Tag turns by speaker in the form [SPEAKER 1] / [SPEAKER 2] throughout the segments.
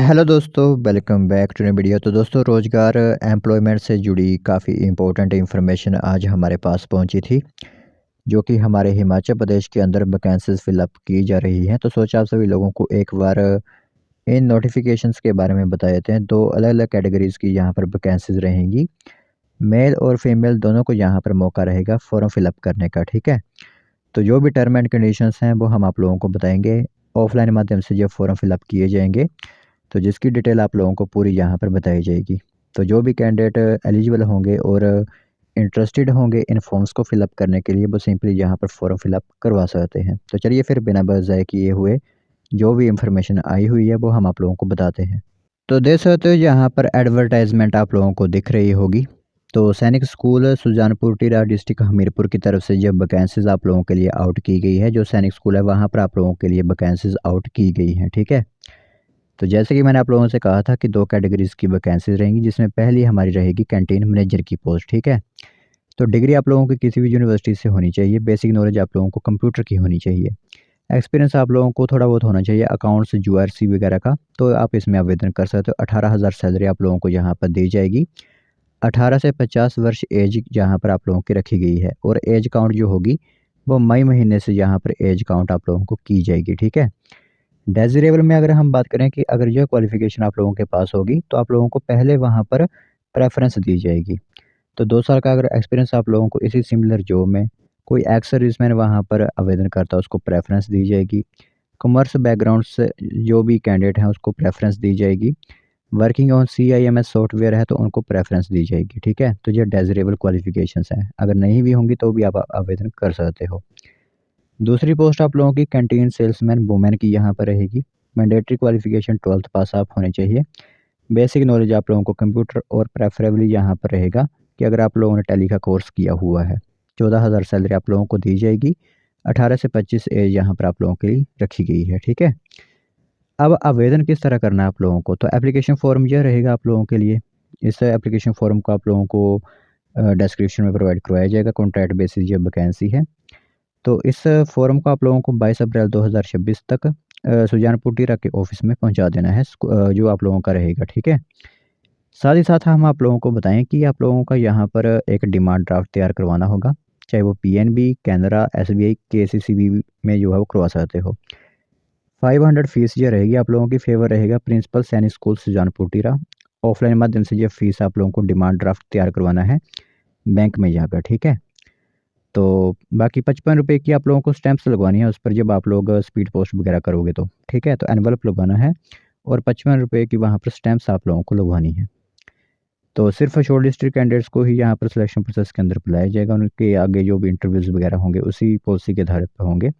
[SPEAKER 1] Hello दोस्तों, welcome back to new video. तो दोस्तों, रोज़गार एम्प्लॉयमेंट से जुड़ी काफ़ी इम्पोर्टेंट इन्फॉर्मेशन आज हमारे पास पहुंची थी, जो कि हमारे हिमाचल प्रदेश के अंदर वैकेंसीज फिलअप की जा रही हैं। तो सोचा आप सभी लोगों को एक बार इन नोटिफिकेशंस के बारे में बता देते हैं। दो अलग अलग कैटेगरीज़ की यहाँ पर वैकेंसीज रहेंगी। मेल और फीमेल दोनों को यहाँ पर मौका रहेगा फॉर्म फिलअप करने का, ठीक है। तो जो भी टर्म एंड कंडीशंस हैं वो हम आप लोगों को बताएंगे। ऑफलाइन माध्यम से जो फॉर्म फिलअप किए जाएंगे, तो जिसकी डिटेल आप लोगों को पूरी यहाँ पर बताई जाएगी। तो जो भी कैंडिडेट एलिजिबल होंगे और इंटरेस्टेड होंगे इन फॉर्म्स को फिलअप करने के लिए, वो सिंपली यहाँ पर फॉर्म फिलअप करवा सकते हैं। तो चलिए फिर बिना बस ज़ाय किए हुए जो भी इंफॉर्मेशन आई हुई है वो हम आप लोगों को बताते हैं। तो देख सकते हो यहाँ पर एडवर्टाइजमेंट आप लोगों को दिख रही होगी। तो सैनिक स्कूल सुजानपुर टीरा डिस्ट्रिक्ट हमीरपुर की तरफ से जब वैकेंसीज आप लोगों के लिए आउट की गई है, जो सैनिक स्कूल है वहाँ पर आप लोगों के लिए वैकेंसीज आउट की गई हैं, ठीक है। तो जैसे कि मैंने आप लोगों से कहा था कि दो कैटेगरीज़ की वैकेंसीज़ रहेंगी, जिसमें पहली हमारी रहेगी कैंटीन मैनेजर की पोस्ट, ठीक है। तो डिग्री आप लोगों की किसी भी यूनिवर्सिटी से होनी चाहिए, बेसिक नॉलेज आप लोगों को कंप्यूटर की होनी चाहिए। एक्सपीरियंस आप लोगों को थोड़ा बहुत होना चाहिए अकाउंट्स, यूआरसी वगैरह का, तो आप इसमें आवेदन कर सकते हो। 18,000 सैलरी आप लोगों को यहाँ पर दी जाएगी। 18 से 50 वर्ष एज यहाँ पर आप लोगों की रखी गई है, और एज काउंट जो होगी वो मई महीने से यहाँ पर एज काउंट आप लोगों को की जाएगी, ठीक है। डेज़िरेबल में अगर हम बात करें कि अगर यह क्वालिफ़िकेशन आप लोगों के पास होगी, तो आप लोगों को पहले वहाँ पर प्रेफ़रेंस दी जाएगी। तो 2 साल का अगर एक्सपीरियंस आप लोगों को इसी सिमिलर जॉब में कोई एक्स सर्विसमैन वहाँ पर आवेदन करता है, उसको प्रेफ़रेंस दी जाएगी। कॉमर्स बैकग्राउंड से जो भी कैंडिडेट हैं उसको प्रेफ़रेंस दी जाएगी। वर्किंग ऑन सीआईएमएस सॉफ्टवेयर है तो उनको प्रेफ़रेंस दी जाएगी, ठीक है। तो ये डेज़िरेबल क्वालिफ़िकेशंस हैं। अगर नहीं भी होंगी तो भी आप आवेदन कर सकते हो। दूसरी पोस्ट आप लोगों की कैंटीन सेल्समैन वुमेन की यहाँ पर रहेगी। मैंडेटरी क्वालिफ़िकेशन 12th पास आप होने चाहिए। बेसिक नॉलेज आप लोगों को कंप्यूटर और प्रेफरेबली यहाँ पर रहेगा कि अगर आप लोगों ने टैली का कोर्स किया हुआ है। 14,000 सैलरी आप लोगों को दी जाएगी। 18 से 25 एज यहाँ पर आप लोगों के लिए रखी गई है, ठीक है। अब आवेदन किस तरह करना है आप लोगों को, तो एप्लीकेशन फ़ॉर्म यह रहेगा आप लोगों के लिए। इस एप्लीकेशन फ़ॉर्म को आप लोगों को डिस्क्रिप्शन में प्रोवाइड करवाया जाएगा। कॉन्ट्रैक्ट बेसिस ये वैकेंसी है। तो इस फ़ॉर्म को आप लोगों को 22 अप्रैल 2026 तक सुजानपुर टीरा के ऑफ़िस में पहुँचा देना है, जो आप लोगों का रहेगा, ठीक है। साथ ही साथ हम आप लोगों को बताएँ कि आप लोगों का यहाँ पर एक डिमांड ड्राफ्ट तैयार करवाना होगा, चाहे वो पीएनबी, कैनरा, एसबीआई, केसीसीबी में जो है वो करवा सकते हो। 500 फ़ीस ये रहेगी आप लोगों की, फ़ेवर रहेगा प्रिंसिपल सैनिक स्कूल सुजानपुर टीरा। ऑफ़लाइन माध्यम से ये फ़ीस आप लोगों को डिमांड ड्राफ्ट तैयार करवाना है बैंक में जाकर, ठीक है। तो बाकी 55 रुपए की आप लोगों को स्टैम्प्स लगवानी है उस पर, जब आप लोग स्पीड पोस्ट वगैरह करोगे तो, ठीक है। तो एनवलप लगवाना है और 55 रुपए की वहाँ पर स्टैम्प्स आप लोगों को लगवानी है। तो सिर्फ शॉर्ट लिस्टेड कैंडिडेट्स को ही यहाँ पर सिलेक्शन प्रोसेस के अंदर बुलाया जाएगा। उनके आगे जो भी इंटरव्यूज़ वगैरह होंगे उसी पॉलिसी के आधार पर होंगे,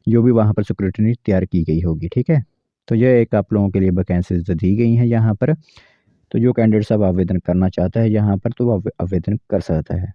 [SPEAKER 1] जो भी वहाँ पर स्क्रूटनी तैयार की गई होगी, ठीक है। तो यह एक आप लोगों के लिए वैकेंसीज दी गई हैं यहाँ पर। तो जो कैंडिडेट्स अब आवेदन करना चाहता है यहाँ पर, तो वो आवेदन कर सकता है।